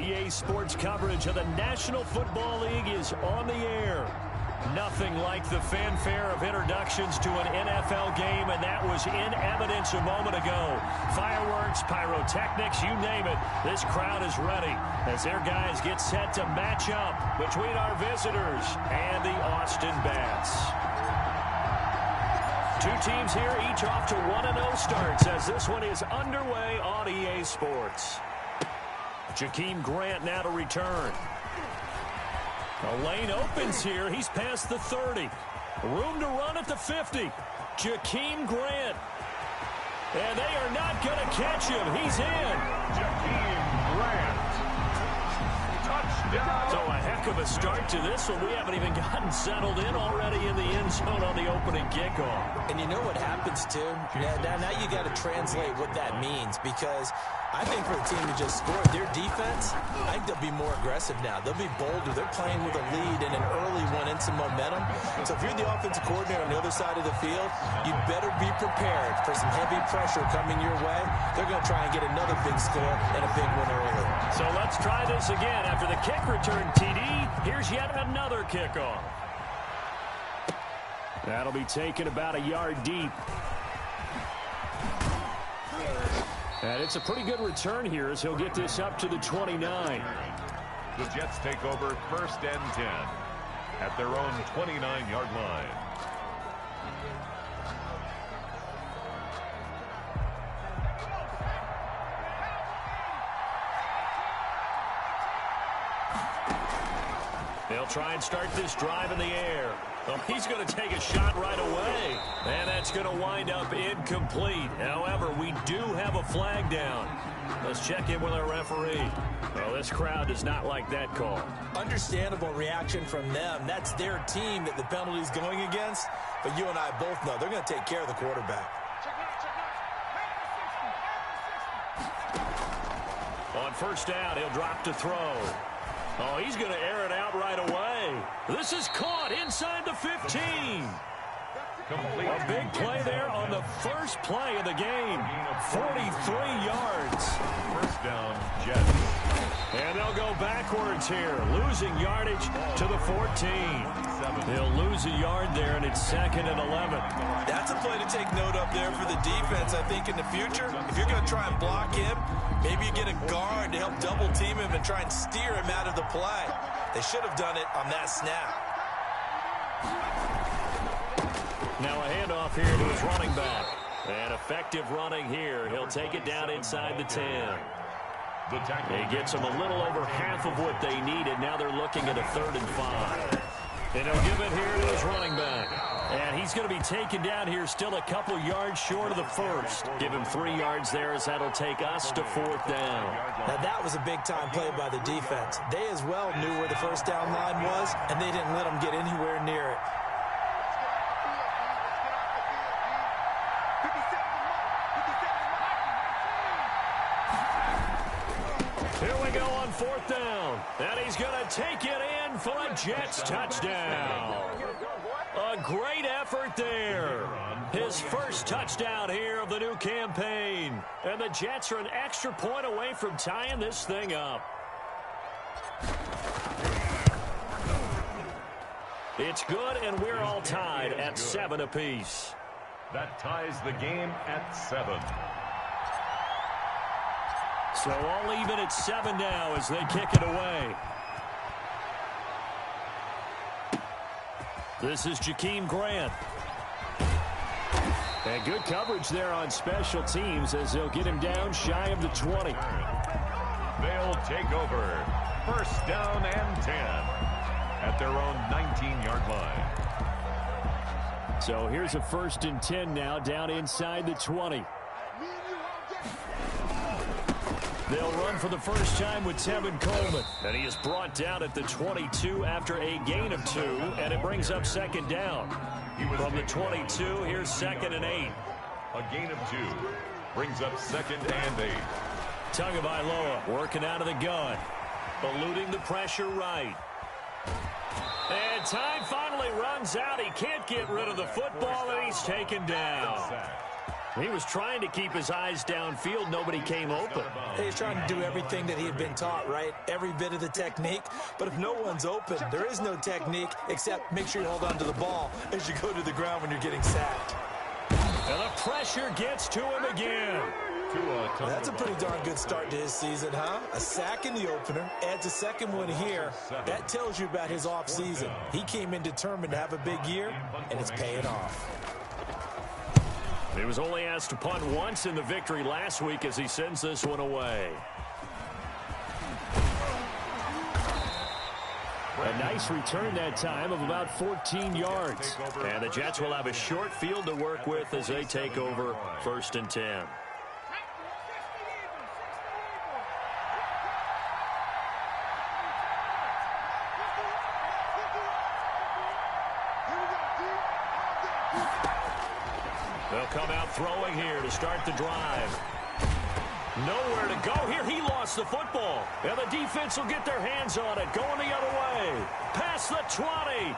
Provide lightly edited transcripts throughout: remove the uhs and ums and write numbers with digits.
EA Sports coverage of the National Football League is on the air. Nothing like the fanfare of introductions to an NFL game, and that was in evidence a moment ago. Fireworks, pyrotechnics, you name it. This crowd is ready as their guys get set to match up between our visitors and the Austin Bats. Two teams here, each off to 1-0 starts as this one is underway on EA Sports. Jakeem Grant now to return. A lane opens here. He's past the 30. Room to run at the 50. Jakeem Grant. And they are not going to catch him. He's in. Jakeem Grant. Touchdown. So a heck of a start to this one. We haven't even gotten settled in already in the end zone on the opening kickoff. And you know what happens, too? Now you got to translate what that means, because I think for the team to just score, their defense, I think they'll be more aggressive now. They'll be bolder. They're playing with a lead and an early one and some momentum. So if you're the offensive coordinator on the other side of the field, you better be prepared for some heavy pressure coming your way. They're going to try and get another big score and a big one early. So let's try this again. After the kick return TD, here's yet another kickoff. That'll be taken about a yard deep. And it's a pretty good return here as he'll get this up to the 29. The Jets take over 1st and 10 at their own 29-yard line. They'll try and start this drive in the air. Well, he's going to take a shot right away. And that's going to wind up incomplete. However, we do have a flag down. Let's check in with our referee. Well, this crowd does not like that call. Understandable reaction from them. That's their team that the penalty's going against. But you and I both know they're going to take care of the quarterback. On 1st down, he'll drop to throw. Oh, he's going to air it out right away. This is caught inside the 15. Complete. A big play there on the first play of the game. 43 yards. 1st down, Jets. And they'll go backwards here, losing yardage to the 14. They'll lose a yard there, and it's 2nd and 11. That's a play to take note of there for the defense, I think, in the future. If you're going to try and block him, maybe you get a guard to help double team him and try and steer him out of the play. They should have done it on that snap. Now a handoff here to his running back. And effective running here. He'll take it down inside the 10. He gets them a little over half of what they needed. Now they're looking at a 3rd and 5. And he'll give it here to his running back. And he's going to be taken down here still a couple yards short of the 1st. Give him 3 yards there as that'll take us to 4th down. Now that was a big-time play by the defense. They as well knew where the 1st down line was, and they didn't let them get anywhere near it. Here we go on 4th down. And he's going to take it in for a Jets touchdown. A great effort there. His first touchdown here of the new campaign. And the Jets are an extra point away from tying this thing up. It's good, and we're all tied at 7 apiece. That ties the game at 7. So all even at 7 now as they kick it away. This is Jakeem Grant. And good coverage there on special teams as they'll get him down shy of the 20. They'll take over 1st down and 10 at their own 19-yard line. So here's a 1st and 10 now down inside the 20. They'll run for the first time with Tevin Coleman. And he is brought down at the 22 after a gain of 2. And it brings up 2nd down. From the 22, here's 2nd and 8. A gain of 2 brings up 2nd and 8. Tagovailoa working out of the gun. Eluding the pressure right. And time finally runs out. He can't get rid of the football, and he's taken down. He was trying to keep his eyes downfield. Nobody came open. He's trying to do everything that he had been taught, right? Every bit of the technique. But if no one's open, there is no technique except make sure you hold on to the ball as you go to the ground when you're getting sacked. And the pressure gets to him again. That's a pretty darn good start to his season, huh? A sack in the opener, adds a second one here. That tells you about his offseason. He came in determined to have a big year, and it's paying off. He was only asked to punt once in the victory last week as he sends this one away. A nice return that time of about 14 yards. And the Jets will have a short field to work with as they take over 1st and 10. They'll come out throwing here to start the drive. Nowhere to go here. He lost the football. And the defense will get their hands on it. Going the other way. Past the 20.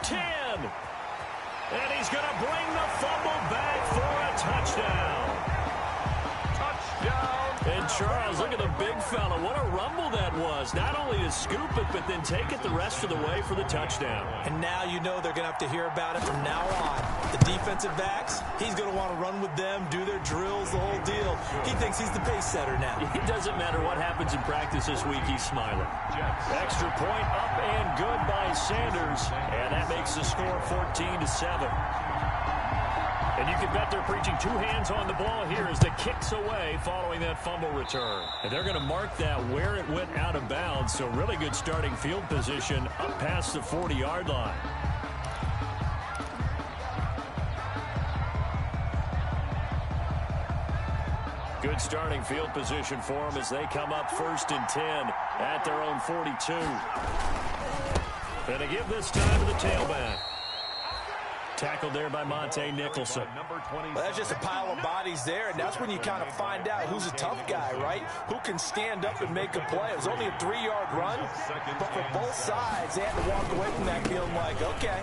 10. And he's going to bring the fumble back for a touchdown. Touchdown. And Charles, look at the big fella. What a rumble that was. Not only to scoop it, but then take it the rest of the way for the touchdown. And now you know they're going to have to hear about it from now on. The defensive backs, he's going to want to run with them, do their drills, the whole deal. He thinks he's the pace setter now. It doesn't matter what happens in practice this week, he's smiling. Extra point up and good by Sanders. And that makes the score 14-7. And you can bet they're preaching two hands on the ball here as the kick's away following that fumble return. And they're going to mark that where it went out of bounds. So really good starting field position up past the 40-yard line. Good starting field position for them as they come up 1st and 10 at their own 42. And they give this time to the tailback. Tackled there by Monte Nicholson. Well, that's just a pile of bodies there, and that's when you kind of find out who's a tough guy, right? Who can stand up and make a play. It was only a 3-yard run, but for both sides, they had to walk away from that feeling like, okay,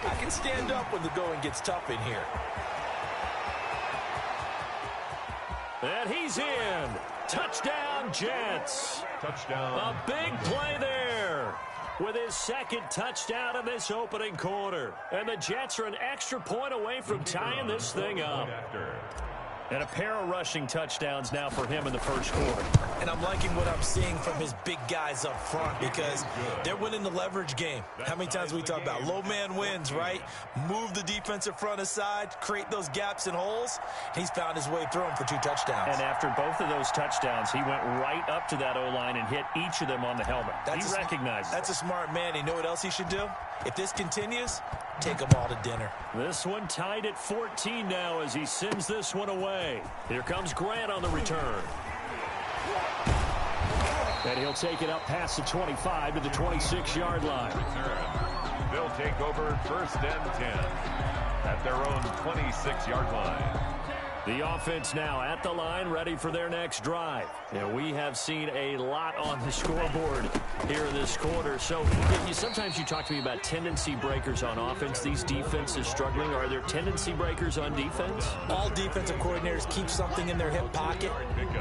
I can stand up when the going gets tough in here. And he's in. Touchdown, Jets. Touchdown. A big play there with his second touchdown in this opening quarter. And the Jets are an extra point away from tying this thing up. And a pair of rushing touchdowns now for him in the first quarter. And I'm liking what I'm seeing from his big guys up front because they're winning the leverage game. How many times we talk about low man wins, right? Move the defensive front aside, create those gaps and holes. He's found his way through them for 2 touchdowns. And after both of those touchdowns, he went right up to that O-line and hit each of them on the helmet. He recognized it. That's a smart man. You know what else he should do? If this continues, take them all to dinner. This one tied at 14 now as he sends this one away. Here comes Grant on the return. And he'll take it up past the 25 to the 26-yard line. They'll take over 1st and 10 at their own 26-yard line. The offense now at the line, ready for their next drive. And we have seen a lot on the scoreboard here in this quarter. So sometimes you talk to me about tendency breakers on offense. These defenses struggling. Are there tendency breakers on defense? All defensive coordinators keep something in their hip pocket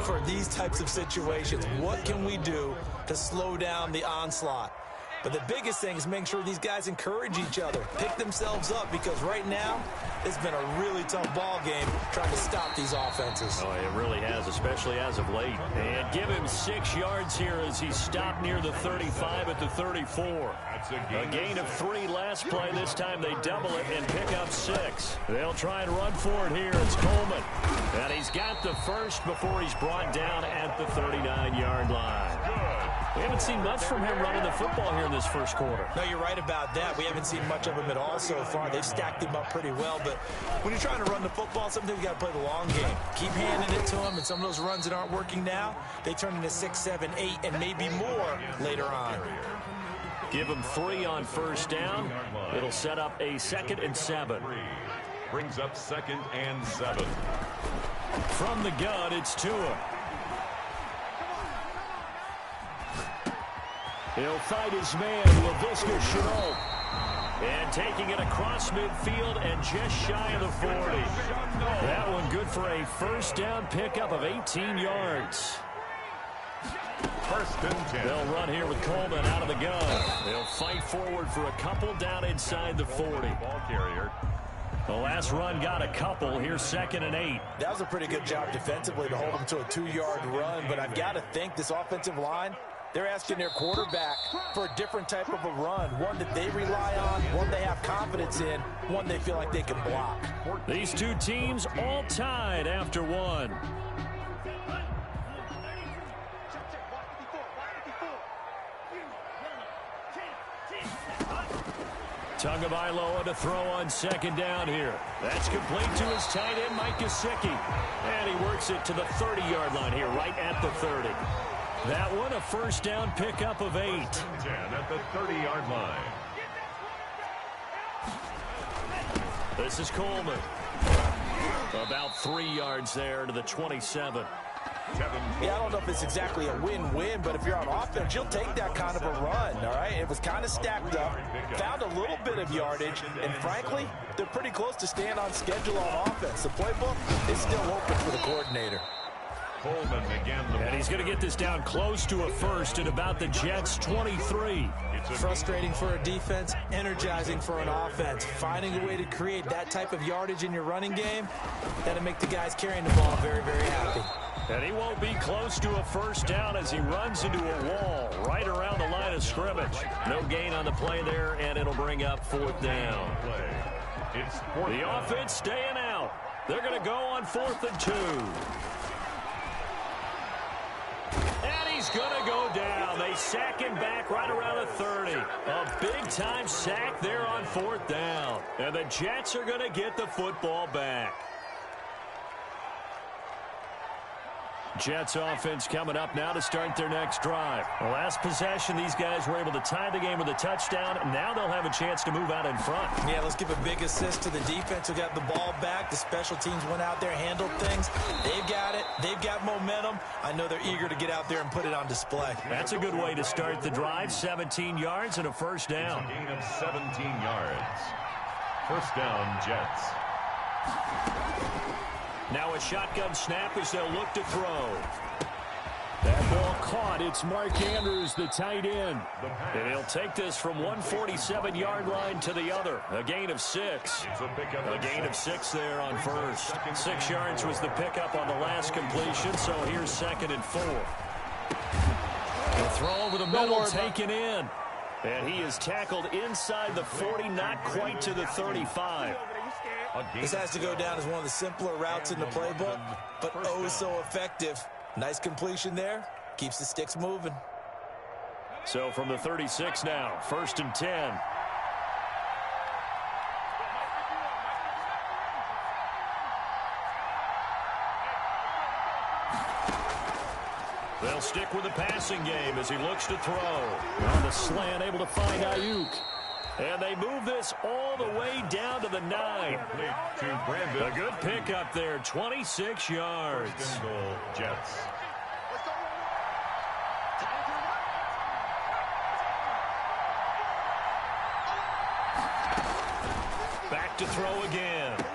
for these types of situations. What can we do to slow down the onslaught? But the biggest thing is make sure these guys encourage each other, pick themselves up, because right now it's been a really tough ball game trying to stop these offenses. Oh, it really has, especially as of late. And give him 6 yards here as he stopped near the 35 at the 34. A gain of 3 last play. This time they double it and pick up 6. They'll try and run for it here. It's Coleman. And he's got the first before he's brought down at the 39-yard line. We haven't seen much from him running the football here in this first quarter. No, you're right about that. We haven't seen much of him at all so far. They've stacked him up pretty well, but when you're trying to run the football, sometimes you got to play the long game. Keep handing it to him, and some of those runs that aren't working now, they turn into 6, 7, 8, and maybe more later on. Give him 3 on first down. It'll set up a 2nd and 7. Brings up 2nd and 7. From the gun, it's Tua. He'll fight his man, Laviska Shenault. And taking it across midfield and just shy of the 40. That one good for a first down pickup of 18 yards. First and 10. They'll run here with Coleman out of the gun. They'll fight forward for a couple down inside the 40. Ball carrier. The last run got a couple. Here's 2nd and 8. That was a pretty good job defensively to hold them to a 2-yard run, but I've got to think this offensive line, they're asking their quarterback for a different type of a run, one that they rely on, one they have confidence in, one they feel like they can block. These two teams all tied after one. Tagovailoa to throw on 2nd down here. That's complete to his tight end, Mike Gesicki. And he works it to the 30-yard line here, right at the 30. That one, a first down pickup of 8. 10 at the 30-yard line. This is Coleman. About 3 yards there to the 27. Yeah, I don't know if it's exactly a win-win, but if you're on offense, you'll take that kind of a run, all right? It was kind of stacked up, found a little bit of yardage, and frankly, they're pretty close to staying on schedule on offense. The playbook is still open for the coordinator. Coleman again. And he's going to get this down close to a first at about the Jets' 23. Frustrating for a defense, energizing for an offense. Finding a way to create that type of yardage in your running game, that'll make the guys carrying the ball very, very happy. And he won't be close to a first down as he runs into a wall right around the line of scrimmage. No gain on the play there, and it'll bring up 4th down. The offense staying out. They're going to go on 4th and 2. And he's going to go down. They sack him back right around the 30. A big-time sack there on 4th down. And the Jets are going to get the football back. Jets offense coming up now to start their next drive. The last possession, these guys were able to tie the game with a touchdown. Now they'll have a chance to move out in front. Yeah, let's give a big assist to the defense who got the ball back. The special teams went out there, handled things. They've got it. They've got momentum. I know they're eager to get out there and put it on display. That's a good way to start the drive. 17 yards and a first down. It's a gain of 17 yards. First down, Jets. Now a shotgun snap as they'll look to throw. That ball caught. It's Mark Andrews, the tight end. And he'll take this from 147-yard line to the other. A gain of 6. A gain of 6 there on first. 6 yards was the pickup on the last completion, so here's 2nd and 4. The throw over the middle taken in. And he is tackled inside the 40, not quite to the 35. This has to go down as one of the simpler routes in the playbook, but oh so effective. Nice completion there. Keeps the sticks moving. So from the 36 now, 1st and 10. They'll stick with the passing game as he looks to throw. On the slant, able to find Ayuk. And they move this all the way down to the 9. A good pickup there, 26 yards. Jets. Back to throw again.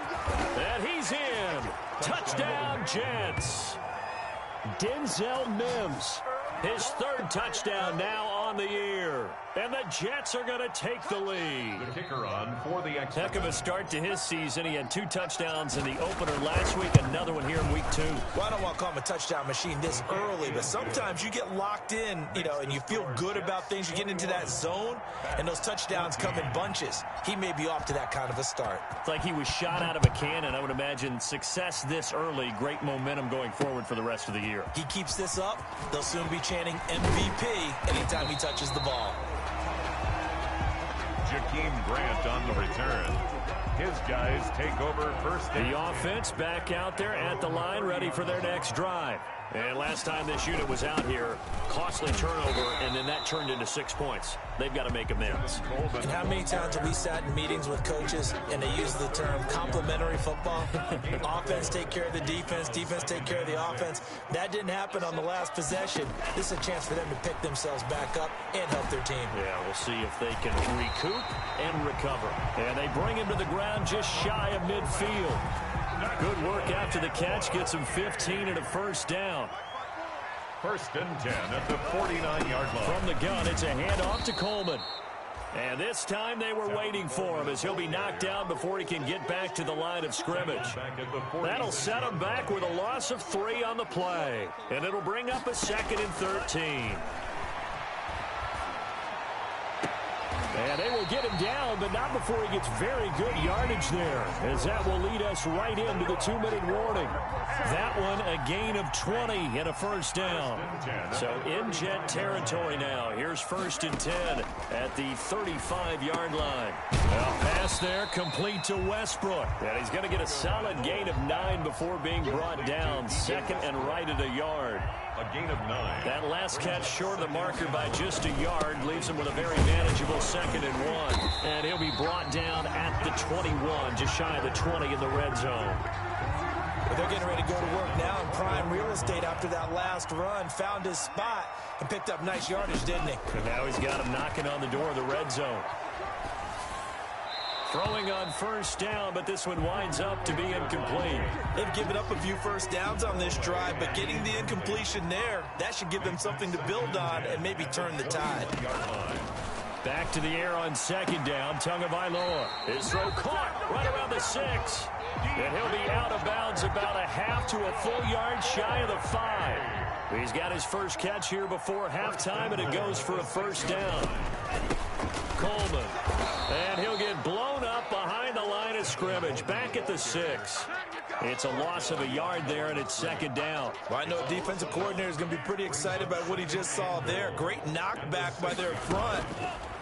And he's in. Touchdown, Jets. Denzel Mims, his 3rd touchdown now on the year. And the Jets are going to take the lead. The kicker on for the extra. Heck of a start to his season. He had 2 touchdowns in the opener last week, another one here in week 2. Well, I don't want to call him a touchdown machine this early, but sometimes you get locked in, and you feel good about things. You get into that zone, and those touchdowns come in bunches. He may be off to that kind of a start. It's like he was shot out of a cannon. I would imagine success this early, great momentum going forward for the rest of the year. He keeps this up, they'll soon be chanting MVP anytime he touches the ball. Jakeem Grant on the return. His guys take over first. The offense back out there at the line, ready for their next drive. And last time this unit was out here, costly turnover, and then that turned into 6 points. They've got to make amends. And how many times have we sat in meetings with coaches and they use the term complementary football? Offense take care of the defense, defense take care of the offense. That didn't happen on the last possession. This is a chance for them to pick themselves back up and help their team. Yeah, we'll see if they can recoup work and recover. And they bring him to the ground just shy of midfield. Good work after the catch. Gets him 15 and a first down. 1st and 10 at the 49-yard line. From the gun, it's a handoff to Coleman. And this time they were waiting for him as he'll be knocked down before he can get back to the line of scrimmage. That'll set him back with a loss of 3 on the play. And it'll bring up a 2nd and 13. And they will get him down, but not before he gets very good yardage there, as that will lead us right into the 2-minute warning. That one, a gain of 20 and a first down. So in Jet territory now. Here's 1st and 10 at the 35-yard line. Now pass there, complete to Westbrook. And he's going to get a solid gain of 9 before being brought down. 2nd and right at a yard. A gain of 9. That last catch short of the marker by just a yard leaves him with a very manageable 2nd and 1. And he'll be brought down at the 21, just shy of the 20 in the red zone. But they're getting ready to go to work now in prime real estate after that last run. Found his spot and picked up nice yardage, didn't he? And now he's got him knocking on the door of the red zone. Throwing on 1st down, but this one winds up to be incomplete. They've given up a few first downs on this drive, but getting the incompletion there, that should give them something to build on and maybe turn the tide. Back to the air on 2nd down. Tagovailoa. His throw caught right around the 6. And he'll be out of bounds about a half to a full yard shy of the 5. He's got his first catch here before halftime, and it goes for a first down. Coleman. And he'll get blown up behind the line of scrimmage. Back at the 6. It's a loss of a yard there, and it's 2nd down. Well, I know defensive coordinator is going to be pretty excited about what he just saw there. Great knockback by their front.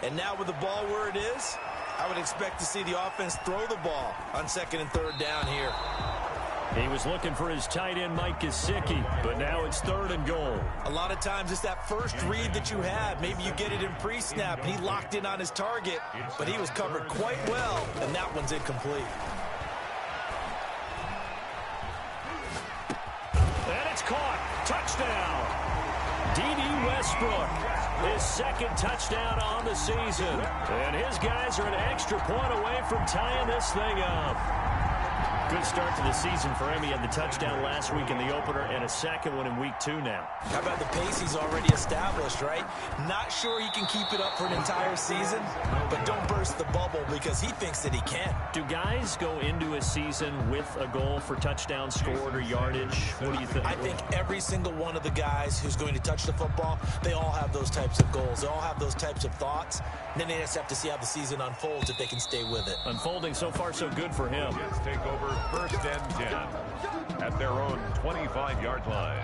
And now with the ball where it is, I would expect to see the offense throw the ball on 2nd and 3rd down here. He was looking for his tight end, Mike Gesicki, but now it's 3rd and goal. A lot of times it's that first read that you have. Maybe you get it in pre-snap. He locked in on his target, but he was covered quite well, and that one's incomplete. And it's caught. Touchdown. D.D. Westbrook, his 2nd touchdown on the season. And his guys are an extra point away from tying this thing up. Good start to the season for him. He had the touchdown last week in the opener and a 2nd one in week 2 now. How about the pace he's already established, right? Not sure he can keep it up for an entire season, but don't burst the bubble because he thinks that he can. Do guys go into a season with a goal for touchdown scored or yardage? What do you think? I think every single one of the guys who's going to touch the football, they all have those types of goals. They all have those types of thoughts. And then they just have to see how the season unfolds if they can stay with it. Unfolding so far so good for him. Jets take over 1st and 10 at their own 25-yard line.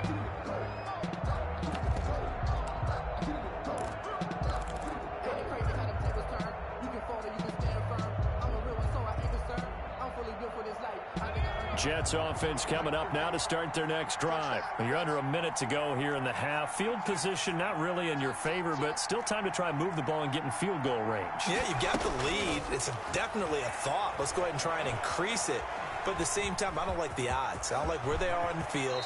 Jets offense coming up now to start their next drive. You're under a minute to go here in the half. Field position not really in your favor, but still time to try and move the ball and get in field goal range. Yeah, you got the lead. It's definitely a thought. Let's go ahead and try and increase it. But at the same time, I don't like the odds. I don't like where they are on the field.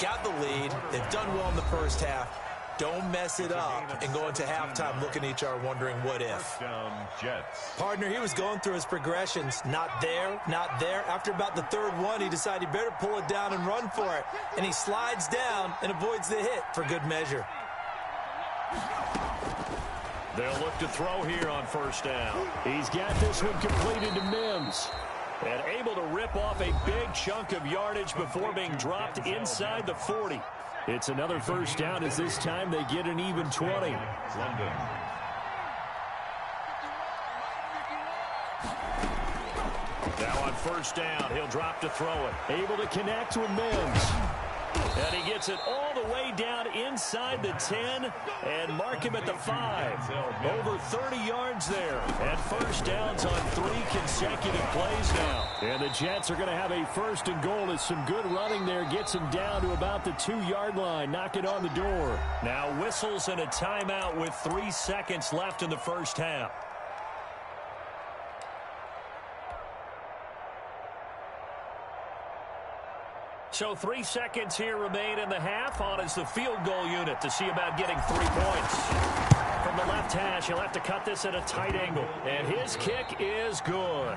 Got the lead. They've done well in the first half. Don't mess it up and go into halftime looking at each other wondering what if. Jets. Partner, he was going through his progressions. Not there, not there. After about the 3rd one, he decided he better pull it down and run for it. And he slides down and avoids the hit for good measure. They'll look to throw here on 1st down. He's got this one completed to Mims. And able to rip off a big chunk of yardage before being dropped inside the 40. It's another 1st down as this time they get an even 20. London. Now on 1st down, he'll drop to throw it. Able to connect with Mims. And he gets it all the way down inside the 10 and mark him at the 5. Over 30 yards there. And 1st downs on 3 consecutive plays now. And the Jets are going to have a 1st and goal as some good running there gets him down to about the 2-yard line. Knock it on the door. Now whistles and a timeout with 3 seconds left in the first half. So 3 seconds here remain in the half. On is the field goal unit to see about getting 3 points. From the left hash, he'll have to cut this at a tight angle. And his kick is good.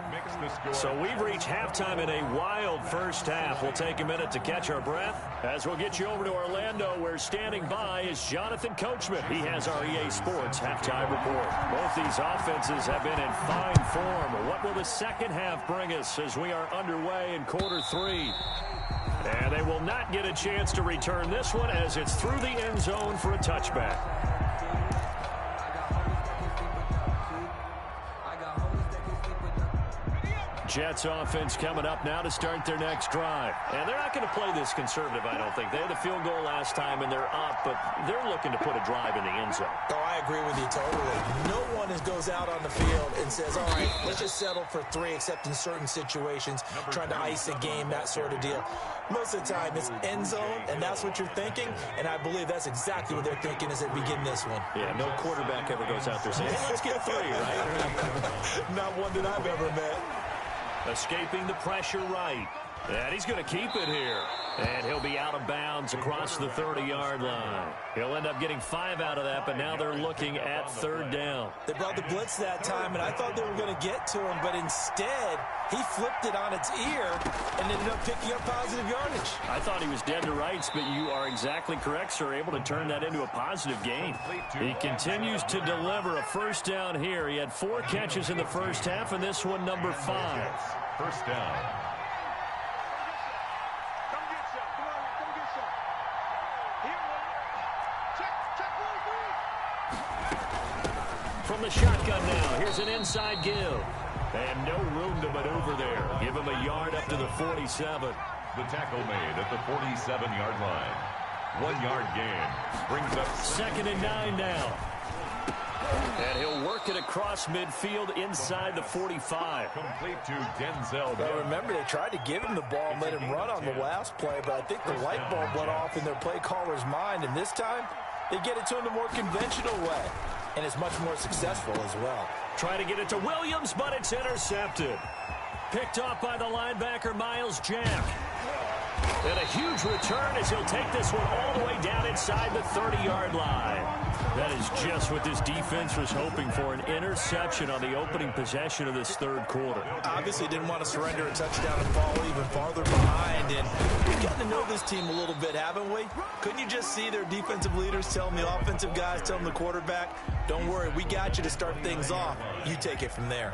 So we've reached halftime in a wild first half. We'll take a minute to catch our breath as we'll get you over to Orlando, where standing by is Jonathan Coachman. He has our EA Sports halftime report. Both these offenses have been in fine form. What will the second half bring us as we are underway in quarter 3? And they will not get a chance to return this one as it's through the end zone for a touchback. Jets offense coming up now to start their next drive. And they're not going to play this conservative, I don't think. They had the field goal last time, and they're up, but they're looking to put a drive in the end zone. Oh, I agree with you totally. No one goes out on the field and says, all right, let's just settle for 3, except in certain situations, trying to ice a game, that sort of deal. Most of the time, it's end zone, and that's what you're thinking, and I believe that's exactly what they're thinking as they begin this one. Yeah, no quarterback ever goes out there saying, hey, let's get 3, right? Not one that I've ever met. Escaping the pressure right. And he's going to keep it here. And he'll be out of bounds across the 30-yard line. He'll end up getting 5 out of that, but now they're looking at 3rd down. They brought the blitz that time, and I thought they were going to get to him, but instead, he flipped it on its ear and ended up picking up positive yardage. I thought he was dead to rights, but you are exactly correct, sir, able to turn that into a positive gain. He continues to deliver a first down here. He had 4 catches in the first half, and this one number 5. First down. From the shotgun now, here's an inside give. And no room to maneuver there. Give him a yard up to the 47. The tackle made at the 47-yard line. 1-yard gain. Brings up 2nd and 9 now. And he'll work it across midfield inside the 45. Complete to Denzel. Well, remember, they tried to give him the ball and let him run on the last play, but I think the light bulb went off in their play caller's mind, and this time they get it to him the more conventional way, and it's much more successful as well. Try to get it to Williams, but it's intercepted. Picked off by the linebacker, Miles Jack. And a huge return as he'll take this one all the way down inside the 30-yard line. That is just what this defense was hoping for, an interception on the opening possession of this 3rd quarter. Obviously didn't want to surrender a touchdown and fall even farther behind, and we've gotten to know this team a little bit, haven't we? Couldn't you just see their defensive leaders telling the offensive guys, telling the quarterback, don't worry, we got you to start things off. You take it from there.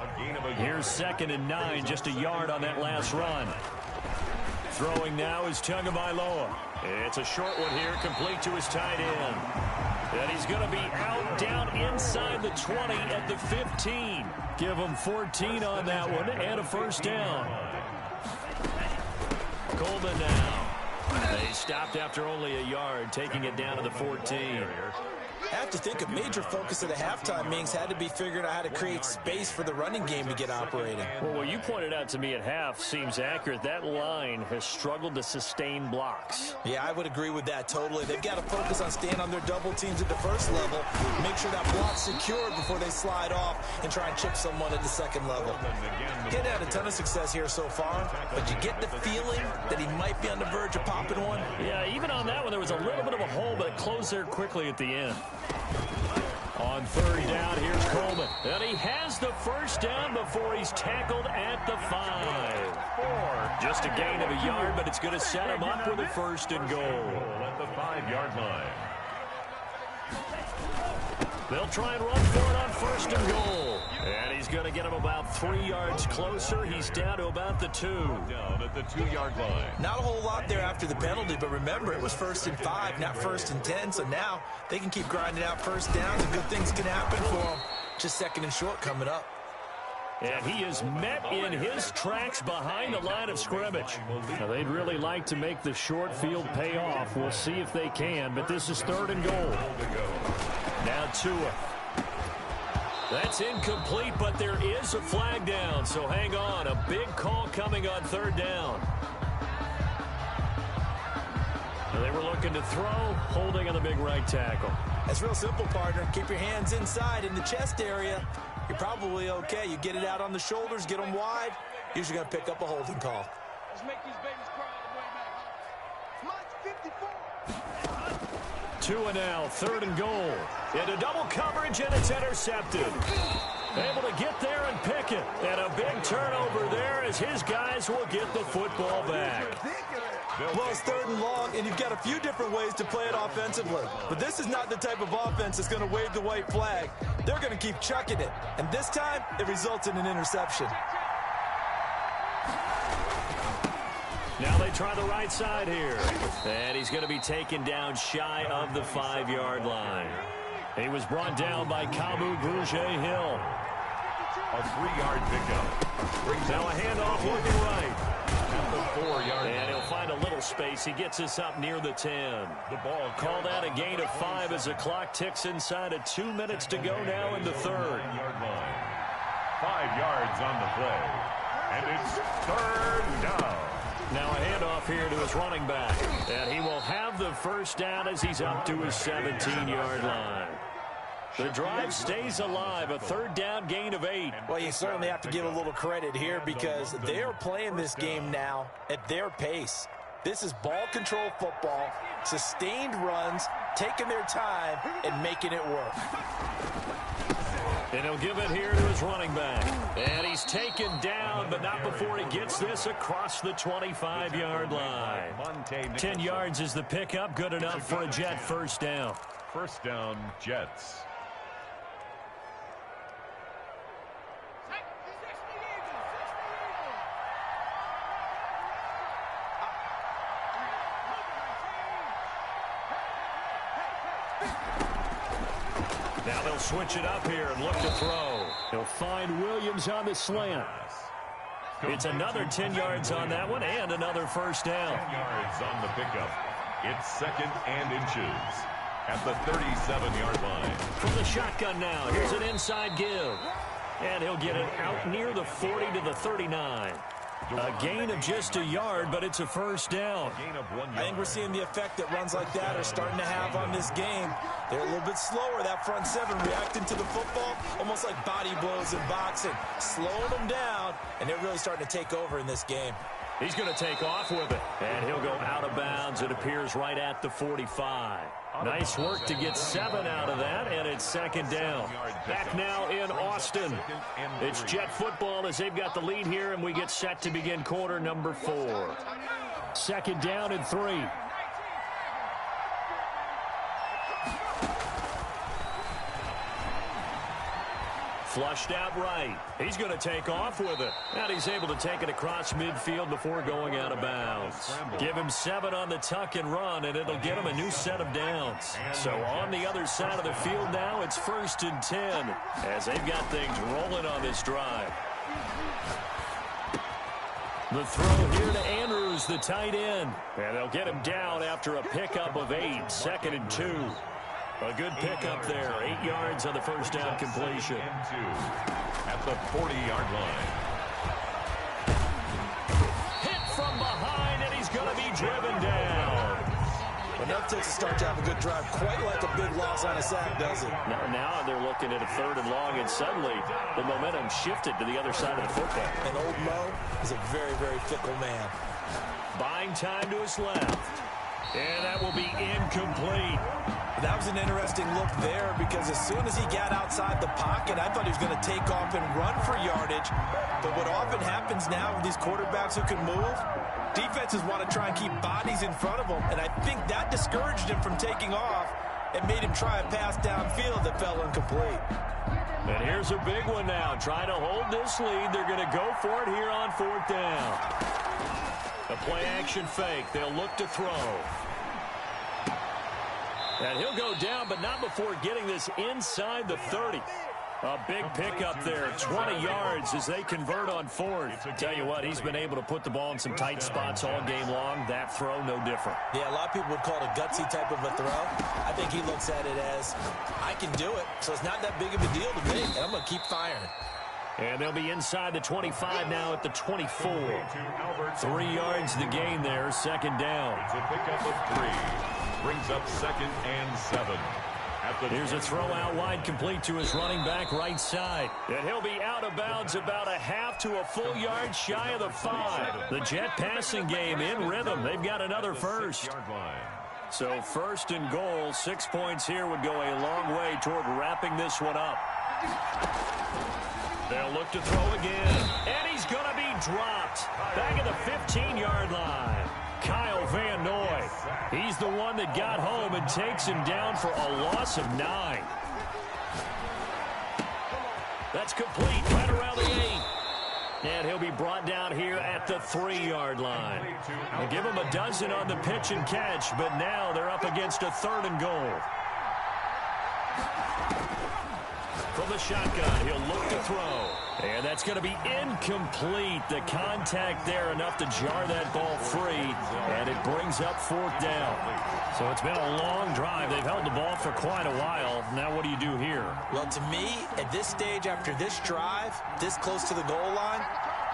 Here's 2nd and 9, just a yard on that last run. Throwing now is Tagovailoa. It's a short one here, complete to his tight end. And he's going to be out down inside the 20 at the 15. Give him 14 on that one and a first down. Coleman now. They stopped after only a yard, taking it down to the 14. I have to think a major focus of the halftime meetings had to be figuring out how to create space for the running game to get operating. Well, what you pointed out to me at half seems accurate. That line has struggled to sustain blocks. Yeah, I would agree with that totally. They've got to focus on staying on their double teams at the first level, make sure that block's secured before they slide off and try and chip someone at the second level. He's had a ton of success here so far, but you get the feeling that he might be on the verge of popping one. Yeah, even on that one, there was a little bit of a hole, but it closed there quickly at the end. On 3rd down, here's Coleman. And he has the first down before he's tackled at the 5. Just a gain of a yard, but it's going to set him up with a 1st and goal. At the 5-yard line. They'll try and run for it on 1st and goal. And he's going to get him about 3 yards closer. He's down to about the 2. Down at the 2-yard line. Not a whole lot there after the penalty, but remember, it was 1st and 5, not 1st and 10. So now they can keep grinding out first downs, and good things can happen for them. Just 2nd and short coming up. And he is met in his tracks behind the line of scrimmage. Now, they'd really like to make the short field pay off. We'll see if they can, but this is 3rd and goal. Now Tua. That's incomplete, but there is a flag down, so hang on. A big call coming on 3rd down. And they were looking to throw, holding on the big right tackle. That's real simple, partner. Keep your hands inside in the chest area. You're probably okay. You get it out on the shoulders, get them wide. Usually going to pick up a holding call. Let's make these babies cry on the way back. Two and now, third and goal. Into double coverage, and it's intercepted. Able to get there and pick it. And a big turnover there as his guys will get the football back. Well, it's third and long, and you've got a few different ways to play it offensively. But this is not the type of offense that's going to wave the white flag. They're going to keep chucking it. And this time, it results in an interception. Now they try the right side here. And he's going to be taken down shy of the 5-yard line. He was brought down by Kamu Grugier-Hill. A 3-yard pickup. Now a handoff looking right. At the 4-yard line. And he'll find a little space. He gets us up near the 10. The ball called out a gain of 5 as the clock ticks inside of 2 minutes to go now in the third. 5 yards on the play. And it's third down. Now a handoff here to his running back. And he will have the first down as he's up to his 17-yard line. The drive stays alive, a third down gain of 8. Well, you certainly have to give a little credit here because they are playing this game now at their pace. This is ball control football, sustained runs, taking their time, and making it work. And he'll give it here to his running back. And he's taken down, but not before he gets this across the 25-yard line. 10 yards is the pickup, good enough for a Jet first down. First down, Jets. Now they'll switch it up here and look to throw. He'll find Williams on the slant. It's another 10 yards on that one and another first down. 10 yards on the pickup. It's second and inches at the 37-yard line. From the shotgun now, here's an inside give. And he'll get it out near the 40 to the 39. A gain of just a yard, but it's a first down. I think we're seeing the effect that runs like that are starting to have on this game. They're a little bit slower, that front seven, reacting to the football, almost like body blows in boxing, slowing them down, and they're really starting to take over in this game. He's going to take off with it, and he'll go out of bounds. It appears right at the 45. Nice work to get 7 out of that, and it's second down. Back now in Austin. It's Jet football as they've got the lead here, and we get set to begin quarter number 4. Second down and 3. Flushed out right. He's going to take off with it. And he's able to take it across midfield before going out of bounds. Give him 7 on the tuck and run, and it'll get him a new set of downs. So on the other side of the field now, it's first and 10 as they've got things rolling on this drive. The throw here to Andrews, the tight end. And they'll get him down after a pickup of 8, second and 2. A good pickup there, 8 yards on the first down completion. At the 40-yard line. Hit from behind, and he's going to be driven down. Enough takes to start to have a good drive, quite like a big loss on a sack, does it? Now they're looking at a third and long, and suddenly the momentum shifted to the other side of the football. And old Mo is a very, very fickle man. Buying time to his left. And that will be incomplete. That was an interesting look there because as soon as he got outside the pocket, I thought he was going to take off and run for yardage. But what often happens now with these quarterbacks who can move, defenses want to try and keep bodies in front of them, and I think that discouraged him from taking off and made him try a pass downfield that fell incomplete. And here's a big one now. Trying to hold this lead. They're going to go for it here on fourth down. A play-action fake. They'll look to throw. And he'll go down, but not before getting this inside the 30. A big pickup there, 20 yards as they convert on fourth. Tell you what, he's been able to put the ball in some tight spots all game long. That throw, no different. Yeah, a lot of people would call it a gutsy type of a throw. I think he looks at it as, I can do it, so it's not that big of a deal to me, and I'm going to keep firing. And they'll be inside the 25 now at the 24. 3 yards the gain there, second down. It's a pickup of 3. Brings up second and 7. Here's a throw out wide, complete to his running back right side. And he'll be out of bounds about a half to a full yard shy of the 5. The Jet passing game in rhythm. They've got another first. So first and goal, 6 points here would go a long way toward wrapping this one up. They'll look to throw again. And he's going to be dropped back at the 15-yard line. Kyle Van Noy. He's the one that got home and takes him down for a loss of 9. That's complete right around the 8. And he'll be brought down here at the 3-yard line. They'll give him a dozen on the pitch and catch, but now they're up against a 3rd and goal. From the shotgun, he'll look to throw. And that's going to be incomplete. The contact there enough to jar that ball free, and it brings up 4th down. So it's been a long drive. They've held the ball for quite a while. Now what do you do here? Well, to me, at this stage after this drive, this close to the goal line,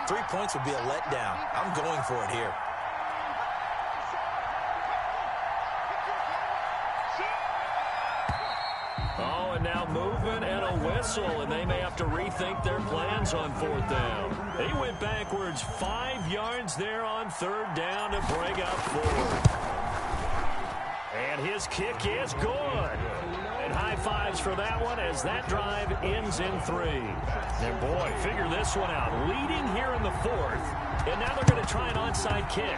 3 points would be a letdown. I'm going for it here. Oh, and now movement and a whistle, and they may have to rethink their plans on 4th down. He went backwards 5 yards there on 3rd down to bring up 4. And his kick is good. And high fives for that one as that drive ends in 3. And boy, figure this one out. Leading here in the 4th, and now they're going to try an onside kick.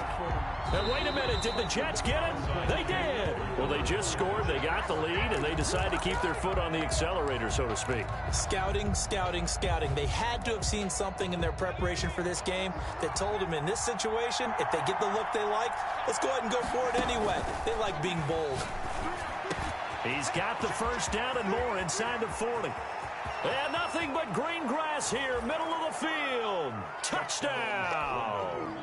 And wait a minute, did the Jets get it? They did. Well, they just scored, they got the lead, and they decide to keep their foot on the accelerator, so to speak. Scouting, scouting, scouting. They had to have seen something in their preparation for this game that told them in this situation, if they get the look they like, let's go ahead and go for it anyway. They like being bold. He's got the 1st down and more inside the 40. And nothing but green grass here, middle of the field. Touchdown!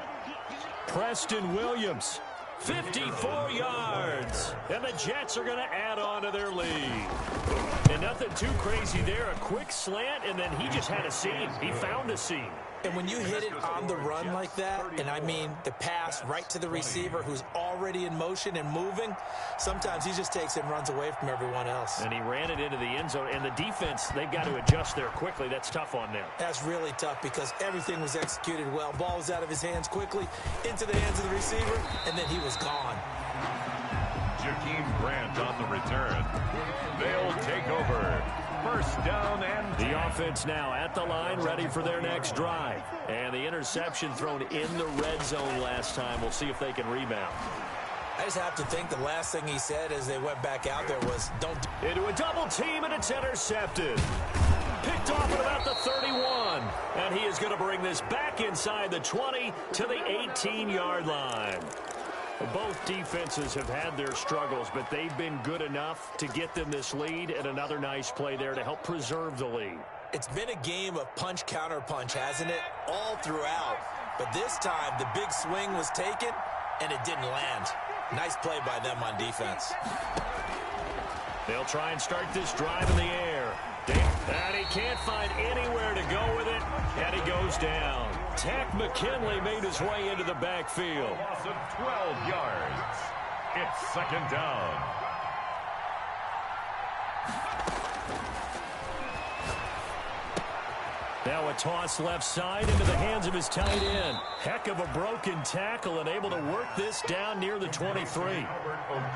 Preston Williams, 54 yards. And the Jets are going to add on to their lead. And nothing too crazy there. A quick slant, and then he just had a seam. He found a seam. And when you hit it on the run like that, and I mean the pass right to the receiver who's already in motion and moving, sometimes he just takes it and runs away from everyone else. And he ran it into the end zone. And the defense, they've got to adjust there quickly. That's tough on them. That's really tough because everything was executed well. Ball was out of his hands quickly, into the hands of the receiver, and then he was gone. Jakeem Grant on the return. They'll take over. 1st down and 10. The offense now at the line, ready for their next drive. And the interception thrown in the red zone last time. We'll see if they can rebound. I just have to think the last thing he said as they went back out there was, don't. Into a double team, and it's intercepted. Picked off at about the 31. And he is going to bring this back inside the 20 to the 18-yard line. Both defenses have had their struggles, but they've been good enough to get them this lead, and another nice play there to help preserve the lead. It's been a game of punch-counter-punch, hasn't it? All throughout. But this time, the big swing was taken, and it didn't land. Nice play by them on defense. They'll try and start this drive in the air. And he can't find anywhere to go with it, and he goes down. Tack McKinley made his way into the backfield. Loss of 12 yards. It's 2nd down. Now a toss left side into the hands of his tight end. Heck of a broken tackle and able to work this down near the 23.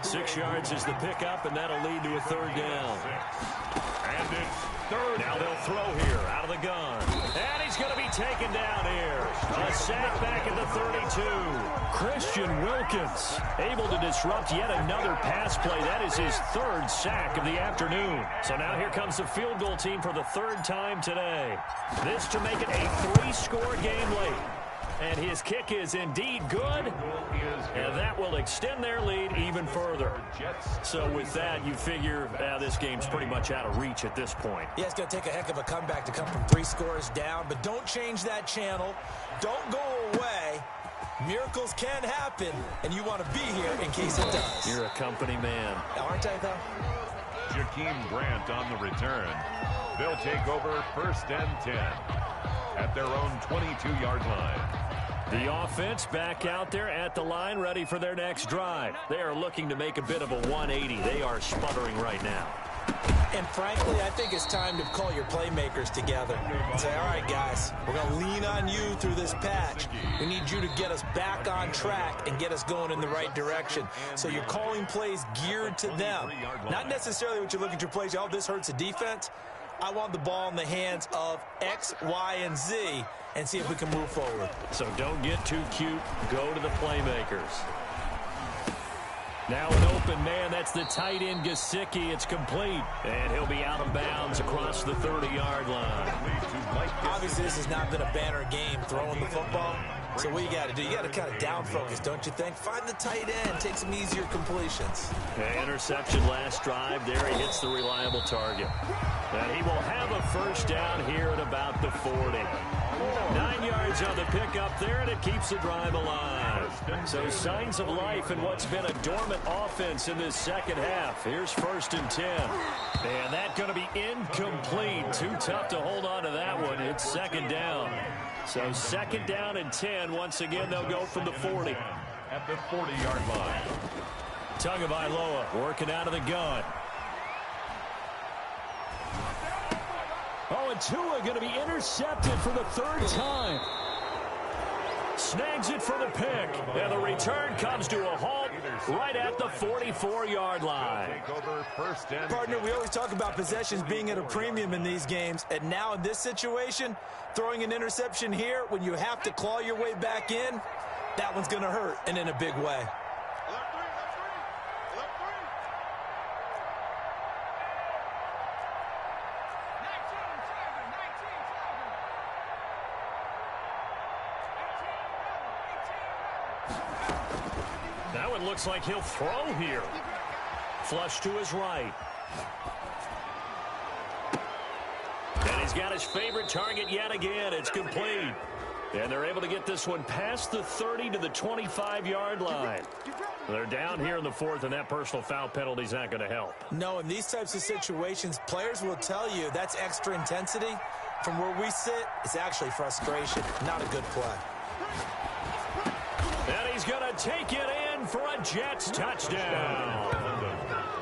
6 yards is the pickup, and that'll lead to a 3rd down. And it's 3rd. Now they'll throw here out of the gun. And he's going to be taken down here. A sack back at the 32. Christian Wilkins able to disrupt yet another pass play. That is his 3rd sack of the afternoon. So now here comes the field goal team for the 3rd time today. This to make it a 3-score game late. And his kick is indeed good, and that will extend their lead even further. So with that, you figure this game's pretty much out of reach at this point. Yeah, it's going to take a heck of a comeback to come from 3 scores down, but don't change that channel. Don't go away. Miracles can happen, and you want to be here in case it does. You're a company man. Aren't I, though? Jakeem Grant on the return. They'll take over 1st and 10 at their own 22-yard line. The offense back out there at the line, ready for their next drive. They are looking to make a bit of a 180. They are sputtering right now. And frankly, I think it's time to call your playmakers together and say, all right, guys, we're going to lean on you through this patch. We need you to get us back on track and get us going in the right direction. So you're calling plays geared to them. Not necessarily what you look at your plays, oh, this hurts the defense. I want the ball in the hands of X, Y, and Z and see if we can move forward. So don't get too cute. Go to the playmakers. Now an open man. That's the tight end, Gesicki. It's complete. And he'll be out of bounds across the 30-yard line. Obviously, this has not been a banner game throwing the football. So what you got to do, you got to kind of down focus, don't you think? Find the tight end, take some easier completions. Interception last drive. There he hits the reliable target. And he will have a first down here at about the 40. 9 yards on the pickup there, and it keeps the drive alive. So signs of life in what's been a dormant offense in this second half. Here's 1st and 10. And that's going to be incomplete. Too tough to hold on to that one. It's 2nd down. So 2nd down and 10. Once again, they'll go from the 40. At the 40-yard line. Tagovailoa working out of the gun. Oh, and Tua going to be intercepted for the 3rd time. Snags it for the pick. And the return comes to a halt right at the 44-yard line. Partner, we always talk about possessions being at a premium in these games. And now in this situation, throwing an interception here when you have to claw your way back in, that one's going to hurt, and in a big way. That one looks like he'll throw here. Flush to his right. And he's got his favorite target yet again. It's complete. And they're able to get this one past the 30 to the 25-yard line. They're down here in the 4th, and that personal foul penalty is not going to help. No, in these types of situations, players will tell you that's extra intensity. From where we sit, it's actually frustration. Not a good play. And he's going to take it in for a Jets touchdown.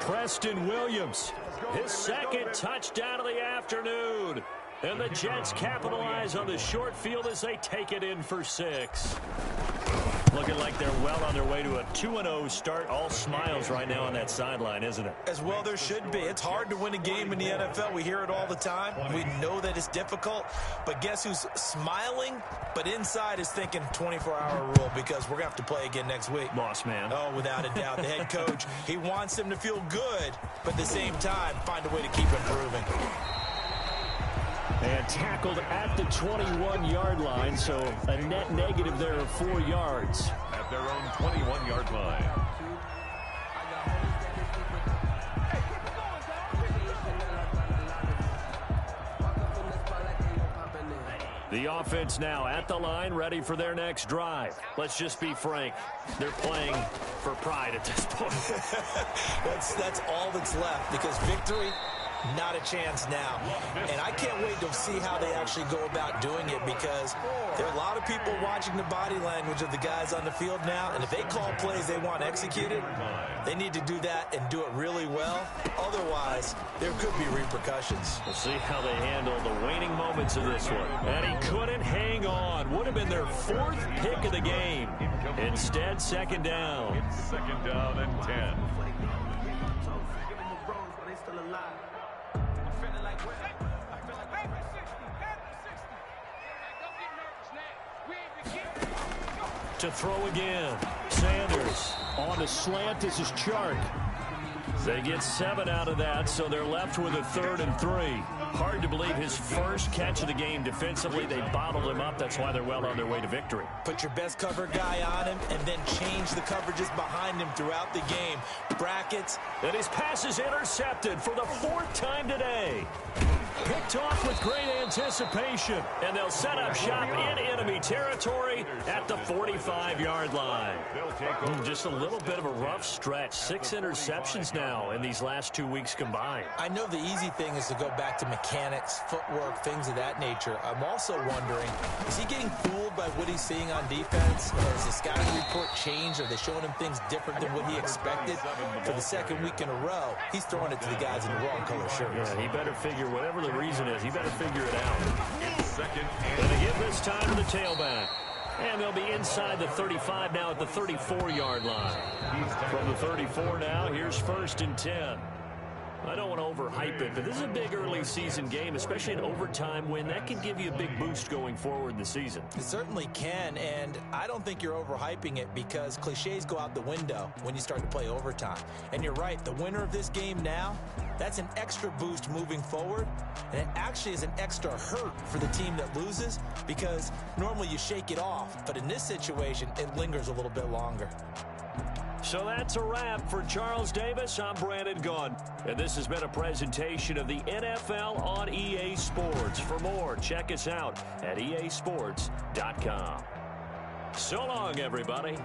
Preston Williams, his 2nd touchdown of the afternoon. And the Jets capitalize on the short field as they take it in for 6. Looking like they're well on their way to a 2-0 start. All smiles right now on that sideline, isn't it? As well there should be. It's hard to win a game in the NFL. We hear it all the time. We know that it's difficult. But guess who's smiling, but inside is thinking 24-hour rule because we're going to have to play again next week. Boss man. Oh, without a doubt. The head coach, he wants them to feel good, but at the same time, find a way to keep improving. And tackled at the 21-yard line, so a net negative there of 4 yards. At their own 21-yard line. The offense now at the line, ready for their next drive. Let's just be frank. They're playing for pride at this point. That's all that's left because victory, not a chance now. And I can't wait to see how they actually go about doing it because there are a lot of people watching the body language of the guys on the field now. And if they call plays they want executed, they need to do that and do it really well. Otherwise, there could be repercussions. We'll see how they handle the waning moments of this one. And he couldn't hang on. Would have been their 4th pick of the game. Instead, 2nd down. It's 2nd down and 10. To throw again. Sanders on the slant. This is Chark. They get 7 out of that, so they're left with a 3rd and 3. Hard to believe his first catch of the game defensively. They bottled him up. That's why they're well on their way to victory. Put your best cover guy on him and then change the coverages behind him throughout the game. Brackets. And his pass is intercepted for the 4th time today. Picked off with great anticipation. And they'll set up shop in enemy territory at the 45-yard line. Just a little bit of a rough stretch. 6 interceptions now now in these last 2 weeks combined. I know the easy thing is to go back to mechanics, footwork, things of that nature. I'm also wondering, is he getting fooled by what he's seeing on defense? Has the scouting report changed? Are they showing him things different than what he expected? For the second week in a row, he's throwing it to the guys in the wrong color shirts. Yeah, he better figure, whatever the reason is, he better figure it out. And they give this time to the tailback. And they'll be inside the 35 now at the 34-yard line. From the 34 now, here's 1st and 10. I don't want to overhype it, but this is a big early season game, especially an overtime win. That can give you a big boost going forward in the season. It certainly can, and I don't think you're overhyping it because cliches go out the window when you start to play overtime. And you're right, the winner of this game now, that's an extra boost moving forward, and it actually is an extra hurt for the team that loses because normally you shake it off, but in this situation, it lingers a little bit longer. So that's a wrap for Charles Davis. I'm Brandon Gaudin, and this has been a presentation of the NFL on EA Sports. For more, check us out at easports.com. So long, everybody.